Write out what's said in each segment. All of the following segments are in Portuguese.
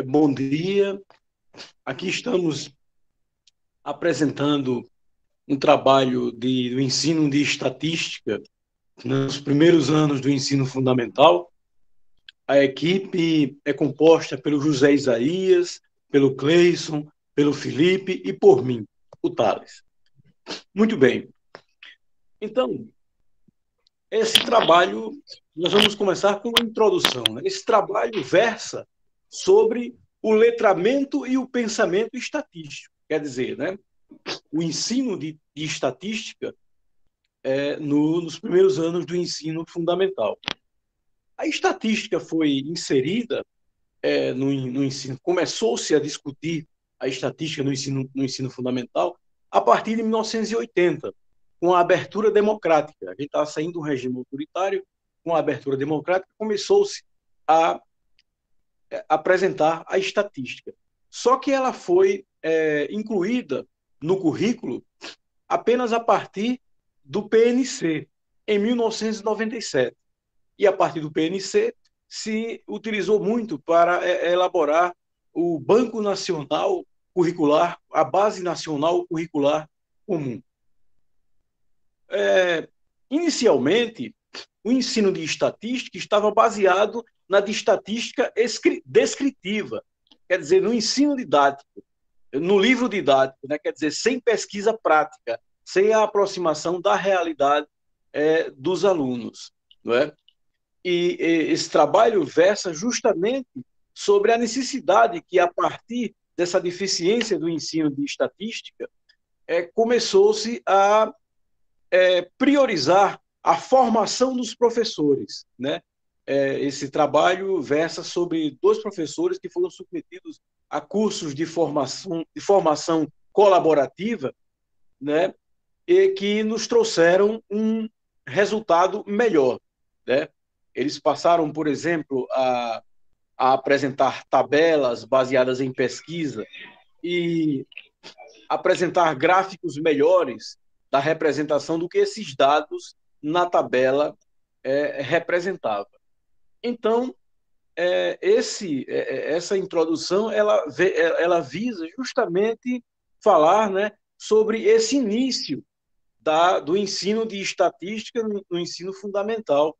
Bom dia. Aqui estamos apresentando um trabalho do ensino de estatística nos primeiros anos do ensino fundamental. A equipe é composta pelo José Isaías, pelo Cleison, pelo Felipe e por mim, o Thales. Muito bem. Então, esse trabalho, nós vamos começar com uma introdução. Esse trabalho versa sobre o letramento e o pensamento estatístico. Quer dizer, o ensino de estatística nos primeiros anos do ensino fundamental. A estatística foi inserida no ensino, começou-se a discutir a estatística no ensino fundamental a partir de 1980, com a abertura democrática. A gente estava saindo do regime autoritário, com a abertura democrática, começou-se a apresentar a estatística. Só que ela foi incluída no currículo apenas a partir do PNC, em 1997. E a partir do PNC se utilizou muito para elaborar o Banco Nacional Curricular, a Base Nacional Curricular Comum. Inicialmente, o ensino de estatística estava baseado na de estatística descritiva, quer dizer, no ensino didático, no livro didático, quer dizer, sem pesquisa prática, sem a aproximação da realidade dos alunos. Não é? E esse trabalho versa justamente sobre a necessidade que, a partir dessa deficiência do ensino de estatística, começou-se a priorizar a formação dos professores. Esse trabalho versa sobre 2 professores que foram submetidos a cursos de formação colaborativa, e que nos trouxeram um resultado melhor. Eles passaram, por exemplo, a apresentar tabelas baseadas em pesquisa e apresentar gráficos melhores da representação do que esses dados na tabela representava. Então, essa introdução ela visa justamente falar sobre esse início do ensino de estatística no ensino fundamental,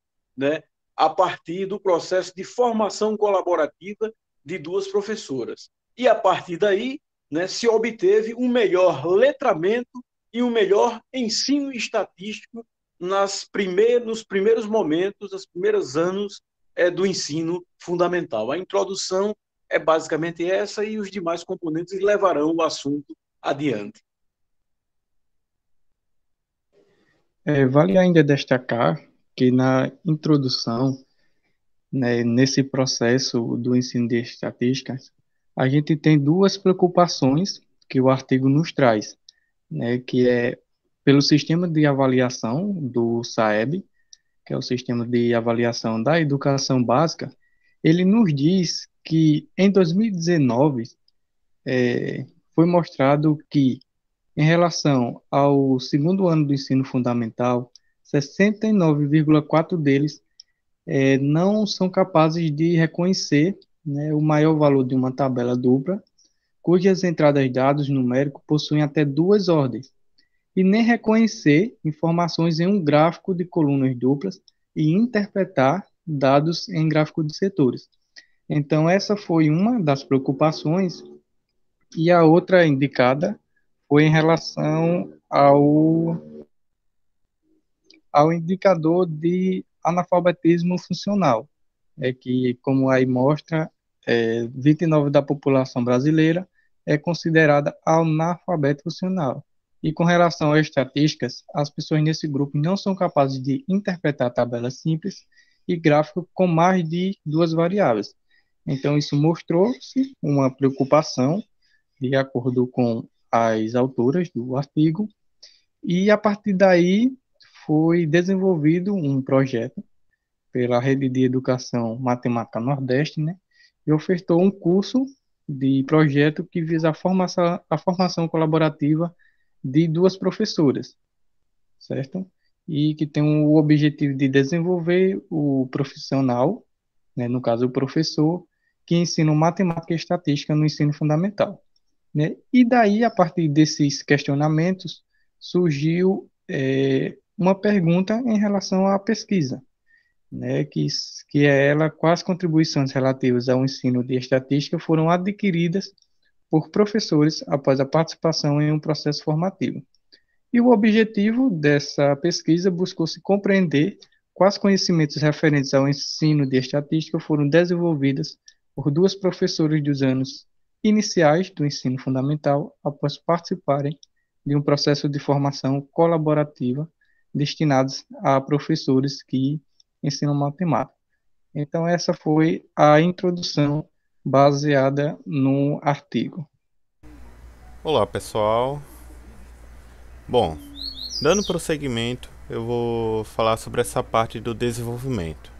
a partir do processo de formação colaborativa de 2 professoras. E, a partir daí, se obteve um melhor letramento e um melhor ensino estatístico nos primeiros momentos, nos primeiros anos do ensino fundamental. A introdução é basicamente essa e os demais componentes levarão o assunto adiante. Vale ainda destacar que na introdução, nesse processo do ensino de estatística, a gente tem 2 preocupações que o artigo nos traz, que é pelo sistema de avaliação do SAEB, que é o sistema de avaliação da educação básica. Ele nos diz que em 2019 foi mostrado que, em relação ao segundo ano do ensino fundamental, 69,4% deles não são capazes de reconhecer o maior valor de uma tabela dupla, cujas entradas de dados numéricos possuem até 2 ordens, e nem reconhecer informações em um gráfico de colunas duplas e interpretar dados em gráfico de setores. Então, essa foi uma das preocupações, e a outra indicada foi em relação ao indicador de analfabetismo funcional, que, como aí mostra, 29% da população brasileira é considerada analfabeta funcional. E com relação às estatísticas, as pessoas nesse grupo não são capazes de interpretar tabelas simples e gráficos com mais de 2 variáveis. Então, isso mostrou-se uma preocupação, de acordo com as autoras do artigo, e a partir daí foi desenvolvido um projeto pela Rede de Educação Matemática Nordeste, e ofertou um curso de projeto que visa a formação colaborativa de 2 professoras, certo? E que tem o objetivo de desenvolver o profissional, no caso o professor, que ensinam matemática e estatística no ensino fundamental, né? E daí, a partir desses questionamentos, surgiu uma pergunta em relação à pesquisa, né? Que é ela, quais contribuições relativas ao ensino de estatística foram adquiridas por professores após a participação em um processo formativo. E o objetivo dessa pesquisa buscou se compreender quais conhecimentos referentes ao ensino de estatística foram desenvolvidos por duas professoras dos anos iniciais do ensino fundamental após participarem de um processo de formação colaborativa destinados a professores que ensinam matemática. Então, essa foi a introdução baseada no artigo. Olá, pessoal. Bom, dando prosseguimento, eu vou falar sobre essa parte do desenvolvimento.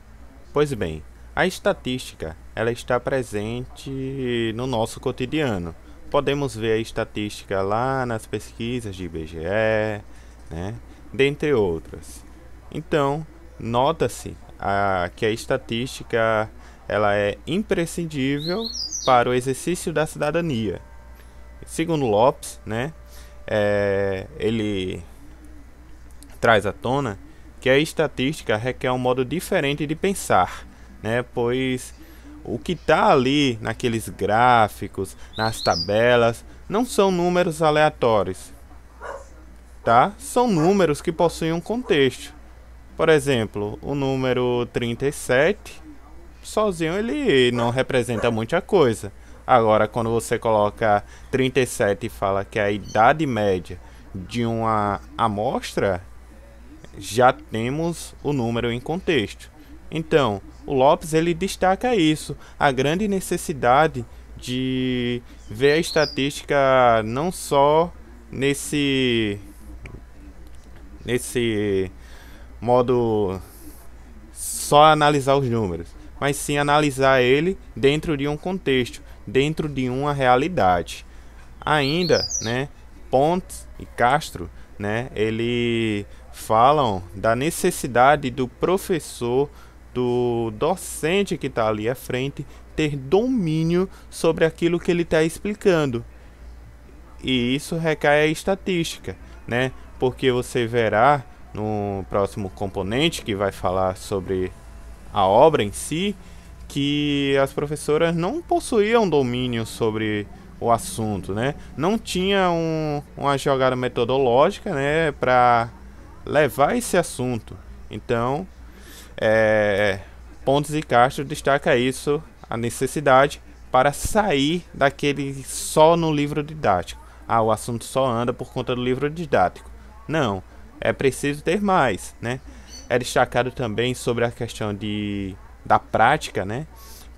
Pois bem, a estatística, ela está presente no nosso cotidiano. Podemos ver a estatística lá nas pesquisas de IBGE, né, dentre outras. Então, nota-se que a estatística ela é imprescindível para o exercício da cidadania. Segundo Lopes, né, ele traz à tona que a estatística requer um modo diferente de pensar, né, pois o que está ali naqueles gráficos, nas tabelas, não são números aleatórios, tá? São números que possuem um contexto. Por exemplo, o número 37, sozinho ele não representa muita coisa. Agora, quando você coloca 37 e fala que é a idade média de uma amostra, já temos o número em contexto. Então, o Lopes ele destaca isso, a grande necessidade de ver a estatística não só nesse modo só analisar os números, mas sim analisar ele dentro de um contexto, dentro de uma realidade. Ainda, né, Pontes e Castro, né, ele falam da necessidade do professor, do docente que está ali à frente, ter domínio sobre aquilo que ele está explicando. E isso recai a estatística, né? Porque você verá no próximo componente que vai falar sobre a obra em si, que as professoras não possuíam domínio sobre o assunto, né? Não tinha uma jogada metodológica, né, para levar esse assunto. Então, Pontes e Castro destaca isso, a necessidade para sair daquele só no livro didático. O assunto só anda por conta do livro didático. Não, é preciso ter mais, né? É destacado também sobre a questão da prática, né?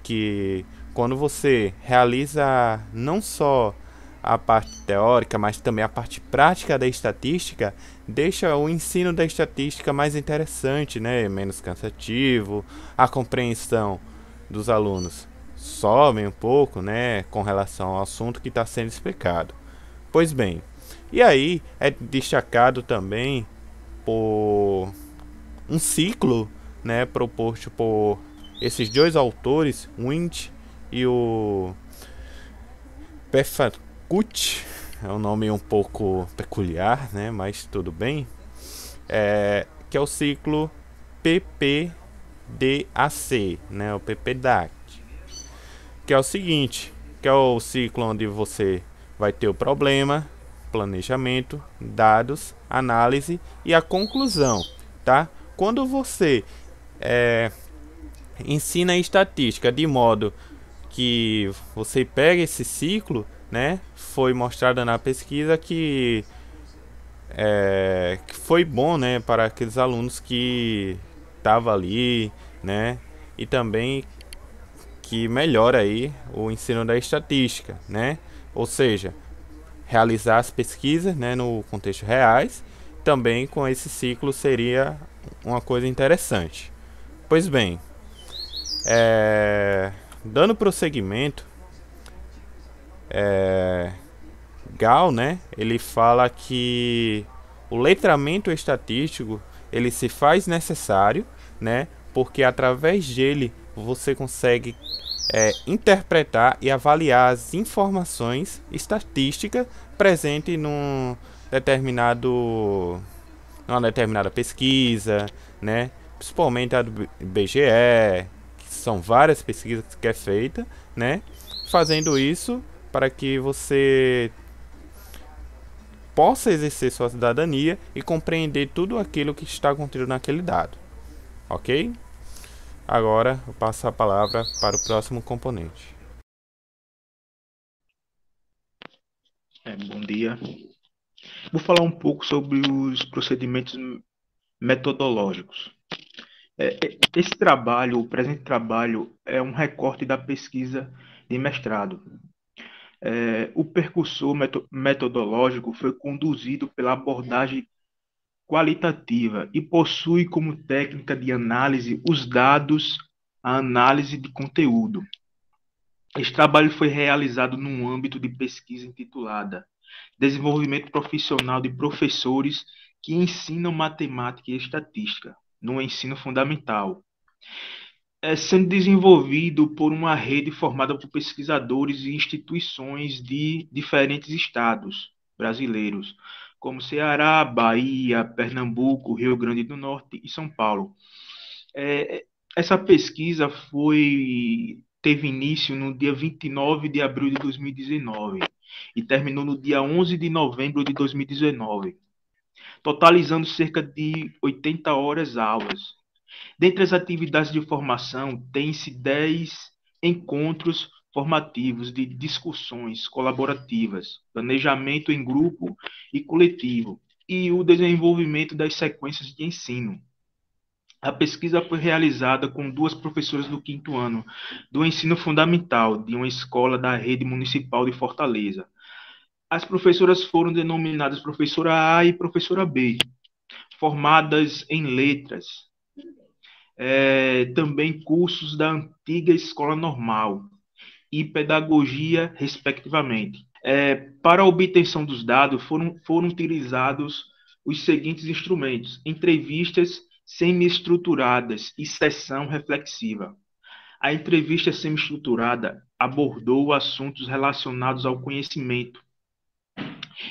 Que quando você realiza não só a parte teórica, mas também a parte prática da estatística, deixa o ensino da estatística mais interessante, né? Menos cansativo, a compreensão dos alunos sobe um pouco, né? Com relação ao assunto que está sendo explicado. Pois bem, e aí é destacado também por um ciclo, né, proposto por esses dois autores, Wind e o Peffercut, é um nome um pouco peculiar, né, mas tudo bem, que é o ciclo PPDAC, né, o PPDAC, que é o seguinte, que é o ciclo onde você vai ter o problema, planejamento, dados, análise e a conclusão, tá? Quando você ensina a estatística de modo que você pega esse ciclo, né? Foi mostrado na pesquisa que foi bom, né, para aqueles alunos que estavam ali, né? E também que melhora aí o ensino da estatística, né? Ou seja, realizar as pesquisas, né, no contexto reais, também com esse ciclo seria uma coisa interessante. Pois bem, dando prosseguimento, Gal, né, ele fala que o letramento estatístico ele se faz necessário, né, porque através dele você consegue interpretar e avaliar as informações estatísticas presentes numa determinada pesquisa, né? Principalmente a do IBGE, que são várias pesquisas que é feita, né? Fazendo isso para que você possa exercer sua cidadania e compreender tudo aquilo que está contido naquele dado, ok? Agora eu passo a palavra para o próximo componente. Bom dia. Vou falar um pouco sobre os procedimentos metodológicos. Esse trabalho, o presente trabalho, é um recorte da pesquisa de mestrado. O percursor metodológico foi conduzido pela abordagem qualitativa e possui como técnica de análise os dados, a análise de conteúdo. Esse trabalho foi realizado num âmbito de pesquisa intitulada Desenvolvimento Profissional de Professores que Ensinam Matemática e Estatística no Ensino Fundamental, sendo desenvolvido por uma rede formada por pesquisadores e instituições de diferentes estados brasileiros, como Ceará, Bahia, Pernambuco, Rio Grande do Norte e São Paulo. Essa pesquisa teve início no dia 29 de abril de 2019 e terminou no dia 11 de novembro de 2019, totalizando cerca de 80 horas aulas. Dentre as atividades de formação, tem-se 10 encontros formativos de discussões colaborativas, planejamento em grupo e coletivo, e o desenvolvimento das sequências de ensino. A pesquisa foi realizada com 2 professoras do 5º ano do ensino fundamental de uma escola da rede municipal de Fortaleza. As professoras foram denominadas professora A e professora B, formadas em letras, também cursos da antiga escola normal e pedagogia, respectivamente. Para a obtenção dos dados, foram utilizados os seguintes instrumentos: entrevistas semi-estruturadas e sessão reflexiva. A entrevista semi-estruturada abordou assuntos relacionados ao conhecimento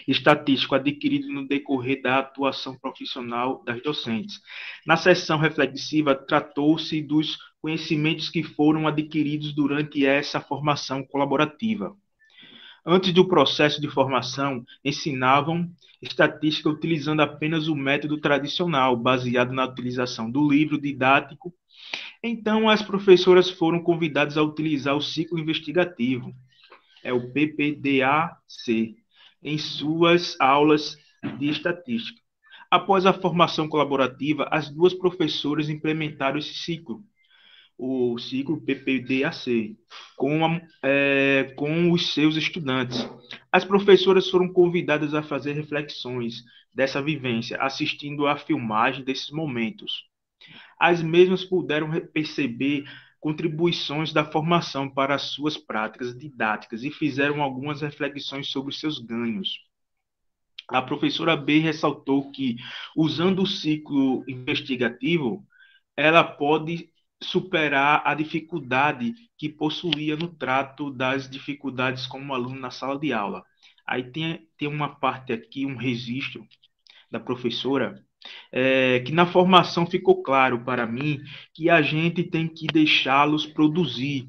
estatístico adquirido no decorrer da atuação profissional das docentes. Na sessão reflexiva, tratou-se dos conhecimentos que foram adquiridos durante essa formação colaborativa. Antes do processo de formação, ensinavam estatística utilizando apenas o método tradicional, baseado na utilização do livro didático. Então, as professoras foram convidadas a utilizar o ciclo investigativo, o PPDAC, em suas aulas de estatística. Após a formação colaborativa, as 2 professoras implementaram esse ciclo, o ciclo PPDAC, com os seus estudantes. As professoras foram convidadas a fazer reflexões dessa vivência, assistindo à filmagem desses momentos. As mesmas puderam perceber contribuições da formação para as suas práticas didáticas e fizeram algumas reflexões sobre os seus ganhos. A professora B ressaltou que, usando o ciclo investigativo, ela pode superar a dificuldade que possuía no trato das dificuldades como aluno na sala de aula. Aí tem uma parte aqui, um registro da professora, que na formação ficou claro para mim que a gente tem que deixá-los produzir,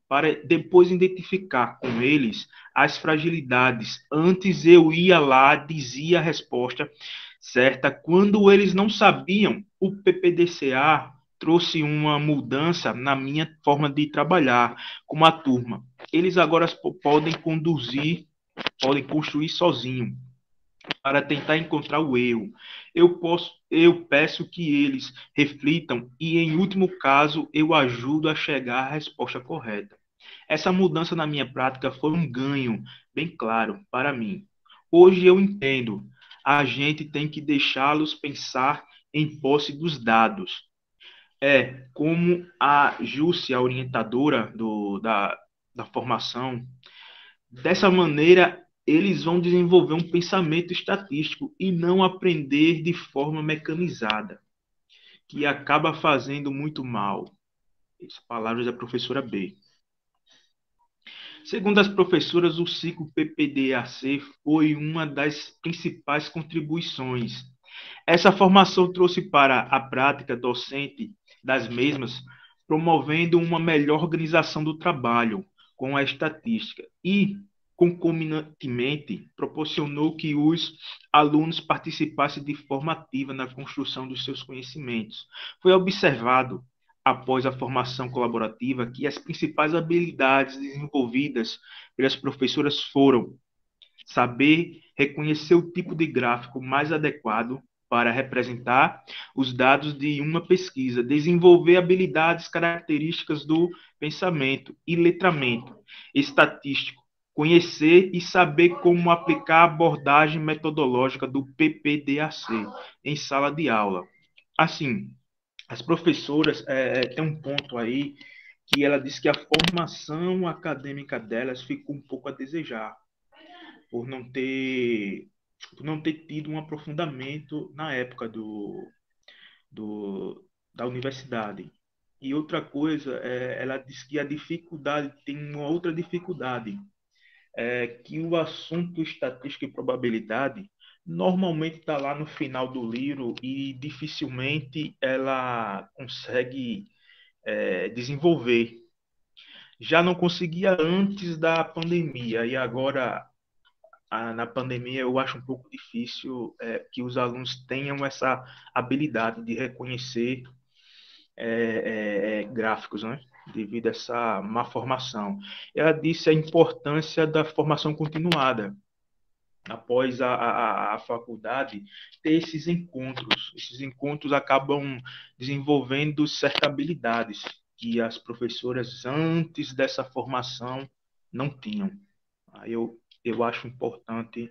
para depois identificar com eles as fragilidades. Antes eu ia lá, dizia a resposta certa. Quando eles não sabiam, o PPDCA trouxe uma mudança na minha forma de trabalhar com a turma. Eles agora podem conduzir, podem construir sozinho, para tentar encontrar o erro. Eu peço que eles reflitam e, em último caso, eu ajudo a chegar à resposta correta. Essa mudança na minha prática foi um ganho bem claro para mim. Hoje eu entendo, a gente tem que deixá-los pensar em posse dos dados. Como a Júcia, a orientadora da formação, dessa maneira eles vão desenvolver um pensamento estatístico e não aprender de forma mecanizada, que acaba fazendo muito mal. Essas palavras da professora B. Segundo as professoras, o ciclo PPDAC foi uma das principais contribuições. Essa formação trouxe para a prática docente das mesmas, promovendo uma melhor organização do trabalho com a estatística e, concomitantemente, proporcionou que os alunos participassem de forma ativa na construção dos seus conhecimentos. Foi observado, após a formação colaborativa, que as principais habilidades desenvolvidas pelas professoras foram saber reconhecer o tipo de gráfico mais adequado para representar os dados de uma pesquisa, desenvolver habilidades características do pensamento e letramento estatístico, conhecer e saber como aplicar a abordagem metodológica do PPDAC em sala de aula. Assim, as professoras têm um ponto aí que ela diz que a formação acadêmica delas ficou um pouco a desejar, por não ter tido um aprofundamento na época da universidade. E outra coisa, ela diz que a dificuldade, tem uma outra dificuldade, que o assunto estatística e probabilidade normalmente está lá no final do livro e dificilmente ela consegue desenvolver. Já não conseguia antes da pandemia e agora na pandemia eu acho um pouco difícil que os alunos tenham essa habilidade de reconhecer gráficos, né? Devido a essa má formação. Ela disse a importância da formação continuada após a faculdade, ter esses encontros. Esses encontros acabam desenvolvendo certas habilidades que as professoras, antes dessa formação, não tinham. Eu acho importante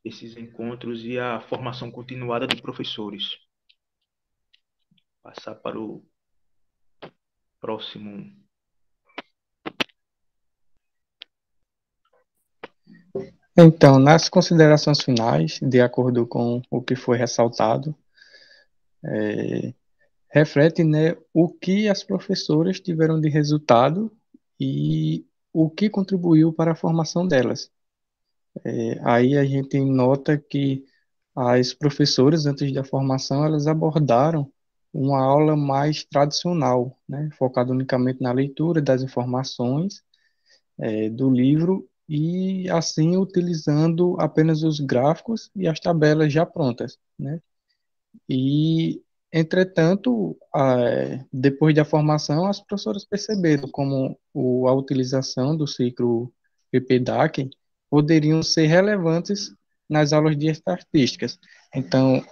esses encontros e a formação continuada de professores. Passar para o próximo. Então, nas considerações finais, de acordo com o que foi ressaltado, reflete, né, o que as professoras tiveram de resultado e o que contribuiu para a formação delas. Aí a gente nota que as professoras, antes da formação, elas abordaram uma aula mais tradicional, né, focada unicamente na leitura das informações do livro e assim utilizando apenas os gráficos e as tabelas já prontas, né? E, entretanto, depois da formação, as professoras perceberam como a utilização do ciclo PPDAC poderiam ser relevantes nas aulas de estatísticas. Então,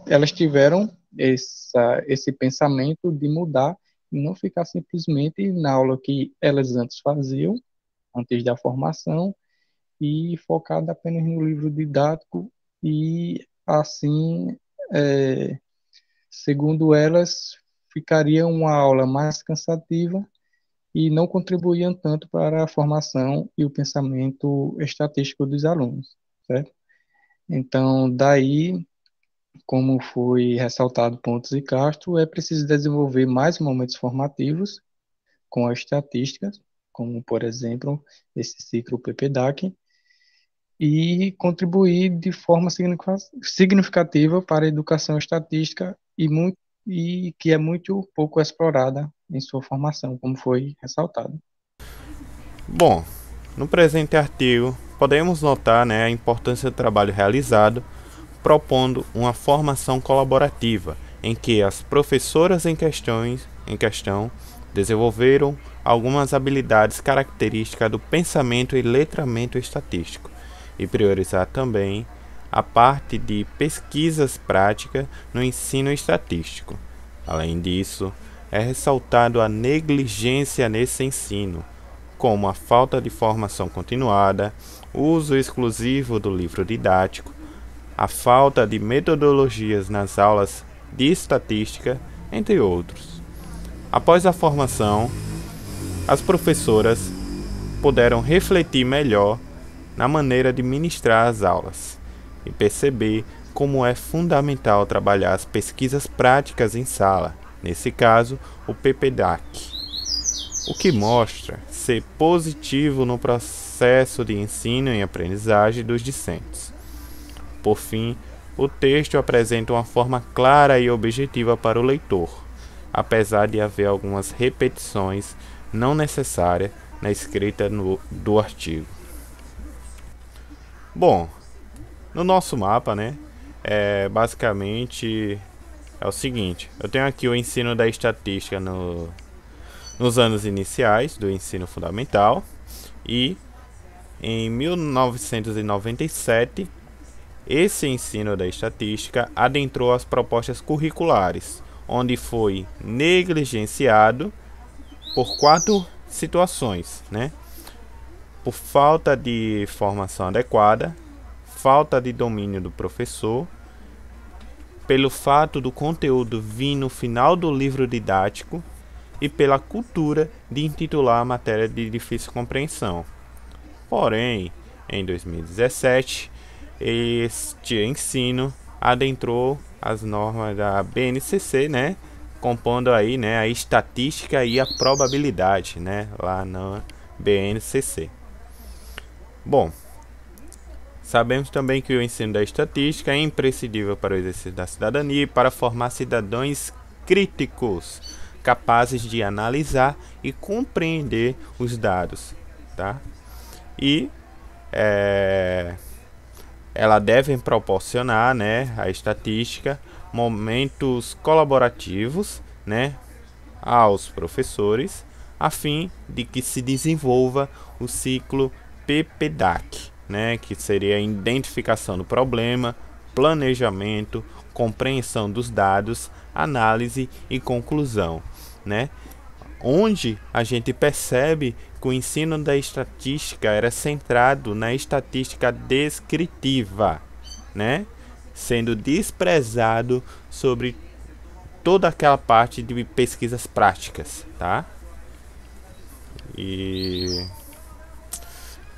elas tiveram esse pensamento de mudar e não ficar simplesmente na aula que elas antes faziam, antes da formação, e focada apenas no livro didático e, assim, segundo elas, ficaria uma aula mais cansativa e não contribuíam tanto para a formação e o pensamento estatístico dos alunos, certo? Então, daí, como foi ressaltado Pontes e Castro, é preciso desenvolver mais momentos formativos com as estatísticas, como, por exemplo, esse ciclo PPDAC, e contribuir de forma significativa para a educação estatística e que é muito pouco explorada em sua formação, como foi ressaltado. Bom, no presente artigo, podemos notar, né, a importância do trabalho realizado, propondo uma formação colaborativa, em que as professoras em questão desenvolveram algumas habilidades características do pensamento e letramento estatístico, e priorizar também a parte de pesquisas práticas no ensino estatístico. Além disso, é ressaltado a negligência nesse ensino, como a falta de formação continuada, o uso exclusivo do livro didático, a falta de metodologias nas aulas de estatística, entre outros. Após a formação, as professoras puderam refletir melhor na maneira de ministrar as aulas e perceber como é fundamental trabalhar as pesquisas práticas em sala, nesse caso, o PPDAC, o que mostra ser positivo no processo de ensino e aprendizagem dos discentes. Por fim, o texto apresenta uma forma clara e objetiva para o leitor, apesar de haver algumas repetições não necessárias na escrita do artigo. Bom, no nosso mapa, né, basicamente é o seguinte: eu tenho aqui o ensino da estatística nos anos iniciais do ensino fundamental, e em 1997 esse ensino da estatística adentrou as propostas curriculares, onde foi negligenciado por 4 situações, né? Por falta de formação adequada, falta de domínio do professor, pelo fato do conteúdo vir no final do livro didático e pela cultura de intitular a matéria de difícil compreensão. Porém, em 2017, este ensino adentrou as normas da BNCC, né, compondo aí, né, a estatística e a probabilidade, né, lá na BNCC. Bom, sabemos também que o ensino da estatística é imprescindível para o exercício da cidadania e para formar cidadãos críticos, capazes de analisar e compreender os dados, tá? E ela deve proporcionar, né, a estatística, momentos colaborativos, né, aos professores, a fim de que se desenvolva o ciclo PPDAC, né, que seria a identificação do problema, planejamento, compreensão dos dados, análise e conclusão, né? Onde a gente percebe que o ensino da estatística era centrado na estatística descritiva, né? Sendo desprezado sobre toda aquela parte de pesquisas práticas, tá? E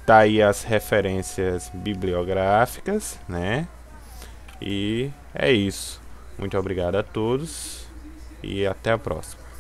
tá aí as referências bibliográficas, né? E é isso. Muito obrigado a todos e até a próxima.